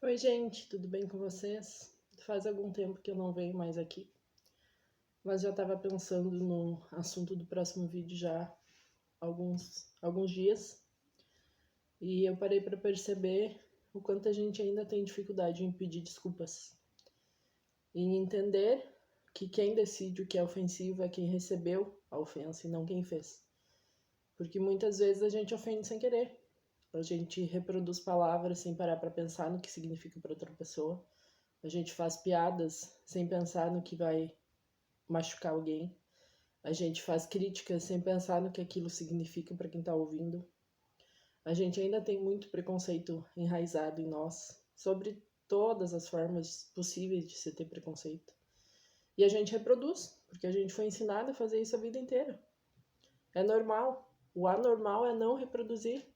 Oi, gente, tudo bem com vocês? Faz algum tempo que eu não venho mais aqui, mas já estava pensando no assunto do próximo vídeo já há alguns dias e eu parei para perceber o quanto a gente ainda tem dificuldade em pedir desculpas e em entender que quem decide o que é ofensivo é quem recebeu a ofensa e não quem fez. Porque muitas vezes a gente ofende sem querer. A gente reproduz palavras sem parar para pensar no que significa para outra pessoa. A gente faz piadas sem pensar no que vai machucar alguém. A gente faz críticas sem pensar no que aquilo significa para quem está ouvindo. A gente ainda tem muito preconceito enraizado em nós sobre todas as formas possíveis de se ter preconceito. E a gente reproduz, porque a gente foi ensinado a fazer isso a vida inteira. É normal. O anormal é não reproduzir.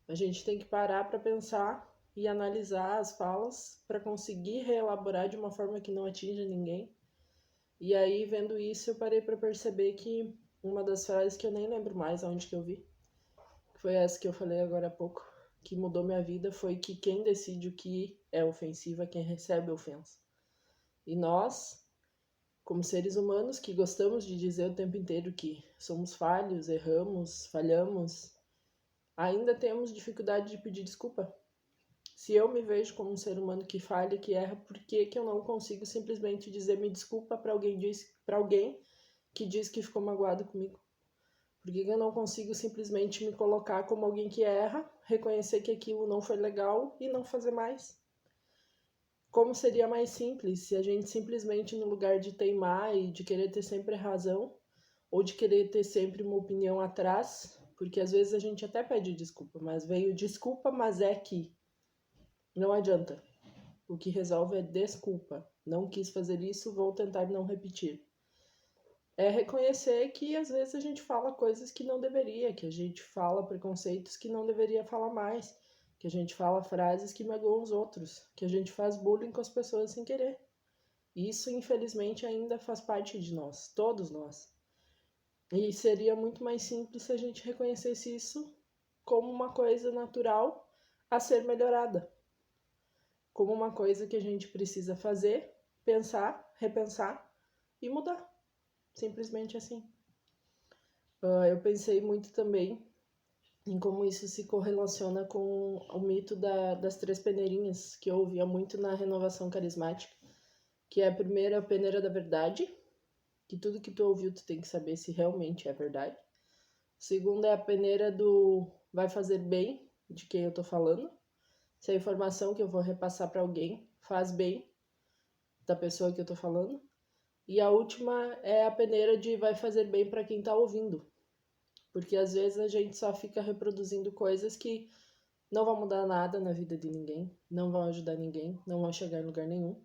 A gente tem que parar para pensar e analisar as falas para conseguir reelaborar de uma forma que não atinja ninguém. E aí, vendo isso, eu parei para perceber que uma das frases que eu nem lembro mais aonde que eu vi, que foi essa que eu falei agora há pouco, que mudou minha vida, foi que quem decide o que é ofensivo é quem recebe a ofensa. E nós, como seres humanos que gostamos de dizer o tempo inteiro que somos falhos, erramos, falhamos, ainda temos dificuldade de pedir desculpa. Se eu me vejo como um ser humano que falha, que erra, por que eu não consigo simplesmente dizer me desculpa para alguém que diz que ficou magoado comigo? Por que eu não consigo simplesmente me colocar como alguém que erra, reconhecer que aquilo não foi legal e não fazer mais? Como seria mais simples se a gente simplesmente, no lugar de teimar e de querer ter sempre razão, ou de querer ter sempre uma opinião atrás, porque às vezes a gente até pede desculpa, mas veio desculpa, mas é que não adianta. O que resolve é desculpa. Não quis fazer isso, vou tentar não repetir. É reconhecer que às vezes a gente fala coisas que não deveria, que a gente fala preconceitos que não deveria falar mais, que a gente fala frases que magoam os outros, que a gente faz bullying com as pessoas sem querer. Isso, infelizmente, ainda faz parte de nós, todos nós. E seria muito mais simples se a gente reconhecesse isso como uma coisa natural a ser melhorada, como uma coisa que a gente precisa fazer, pensar, repensar e mudar. Simplesmente assim. Eu pensei muito também em como isso se correlaciona com o mito das três peneirinhas, que eu ouvia muito na renovação carismática, que é a primeira a peneira da verdade, que tudo que tu ouviu tu tem que saber se realmente é verdade. A segunda é a peneira do vai fazer bem de quem eu tô falando, se a informação que eu vou repassar para alguém faz bem da pessoa que eu tô falando. E a última é a peneira de vai fazer bem para quem tá ouvindo. Porque às vezes a gente só fica reproduzindo coisas que não vão mudar nada na vida de ninguém, não vão ajudar ninguém, não vão chegar em lugar nenhum.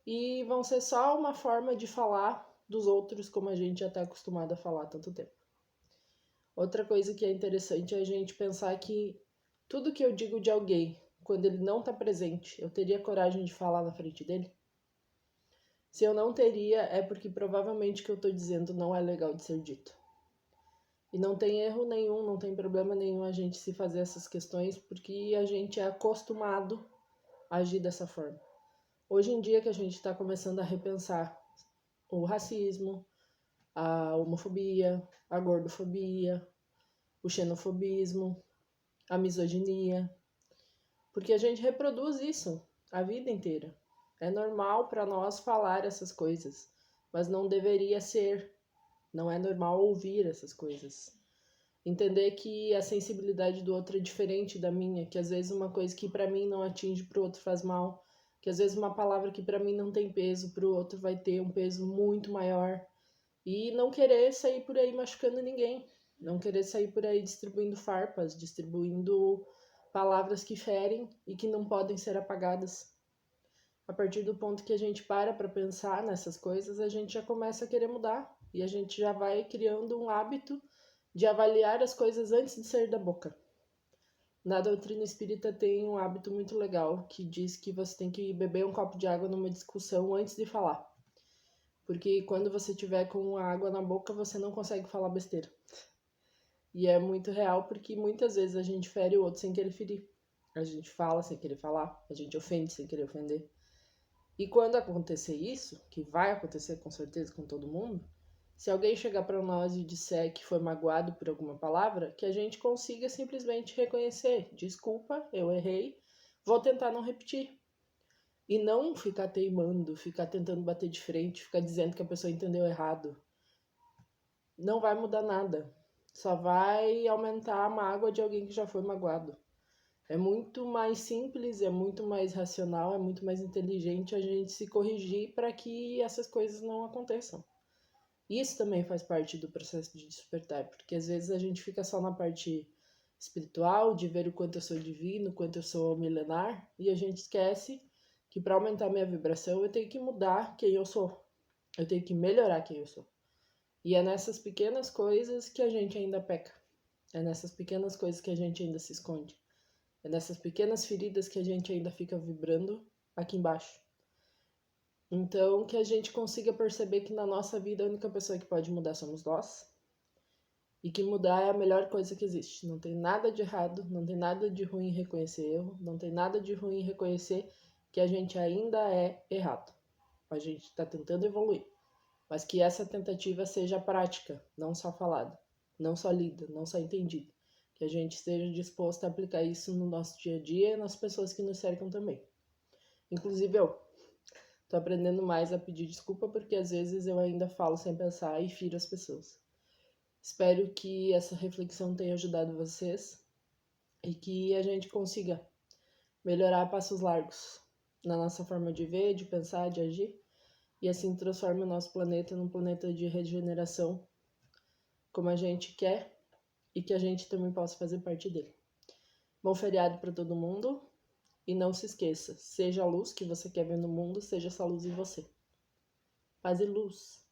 E vão ser só uma forma de falar dos outros como a gente já está acostumado a falar há tanto tempo. Outra coisa que é interessante é a gente pensar que tudo que eu digo de alguém, quando ele não está presente, eu teria coragem de falar na frente dele? Se eu não teria, é porque provavelmente o que eu estou dizendo não é legal de ser dito. E não tem erro nenhum, não tem problema nenhum a gente se fazer essas questões, porque a gente é acostumado a agir dessa forma. Hoje em dia que a gente está começando a repensar o racismo, a homofobia, a gordofobia, o xenofobismo, a misoginia, porque a gente reproduz isso a vida inteira. É normal para nós falar essas coisas, mas não deveria ser. Não é normal ouvir essas coisas. Entender que a sensibilidade do outro é diferente da minha, que às vezes uma coisa que para mim não atinge para o outro faz mal, que às vezes uma palavra que para mim não tem peso para o outro vai ter um peso muito maior, e não querer sair por aí machucando ninguém, não querer sair por aí distribuindo farpas, distribuindo palavras que ferem e que não podem ser apagadas. A partir do ponto que a gente para pensar nessas coisas, a gente já começa a querer mudar e a gente já vai criando um hábito de avaliar as coisas antes de sair da boca. Na doutrina espírita tem um hábito muito legal que diz que você tem que beber um copo de água numa discussão antes de falar. Porque quando você tiver com a água na boca, você não consegue falar besteira. E é muito real porque muitas vezes a gente fere o outro sem querer ferir. A gente fala sem querer falar, a gente ofende sem querer ofender. E quando acontecer isso, que vai acontecer com certeza com todo mundo, se alguém chegar para nós e disser que foi magoado por alguma palavra, que a gente consiga simplesmente reconhecer, desculpa, eu errei, vou tentar não repetir. E não ficar teimando, ficar tentando bater de frente, ficar dizendo que a pessoa entendeu errado. Não vai mudar nada. Só vai aumentar a mágoa de alguém que já foi magoado. É muito mais simples, é muito mais racional, é muito mais inteligente a gente se corrigir para que essas coisas não aconteçam. Isso também faz parte do processo de despertar, porque às vezes a gente fica só na parte espiritual, de ver o quanto eu sou divino, o quanto eu sou milenar, e a gente esquece que para aumentar minha vibração eu tenho que mudar quem eu sou. Eu tenho que melhorar quem eu sou. E é nessas pequenas coisas que a gente ainda peca. É nessas pequenas coisas que a gente ainda se esconde. É nessas pequenas feridas que a gente ainda fica vibrando aqui embaixo. Então, que a gente consiga perceber que na nossa vida a única pessoa que pode mudar somos nós. E que mudar é a melhor coisa que existe. Não tem nada de errado, não tem nada de ruim em reconhecer erro, não tem nada de ruim em reconhecer que a gente ainda é errado. A gente está tentando evoluir. Mas que essa tentativa seja prática, não só falada, não só lida, não só entendida. Que a gente esteja disposto a aplicar isso no nosso dia a dia e nas pessoas que nos cercam também. Inclusive eu. Tô aprendendo mais a pedir desculpa porque às vezes eu ainda falo sem pensar e firo as pessoas. Espero que essa reflexão tenha ajudado vocês e que a gente consiga melhorar a passos largos na nossa forma de ver, de pensar, de agir e assim transforme o nosso planeta num planeta de regeneração como a gente quer e que a gente também possa fazer parte dele. Bom feriado para todo mundo e não se esqueça, seja a luz que você quer ver no mundo, seja essa luz em você. Paz e luz.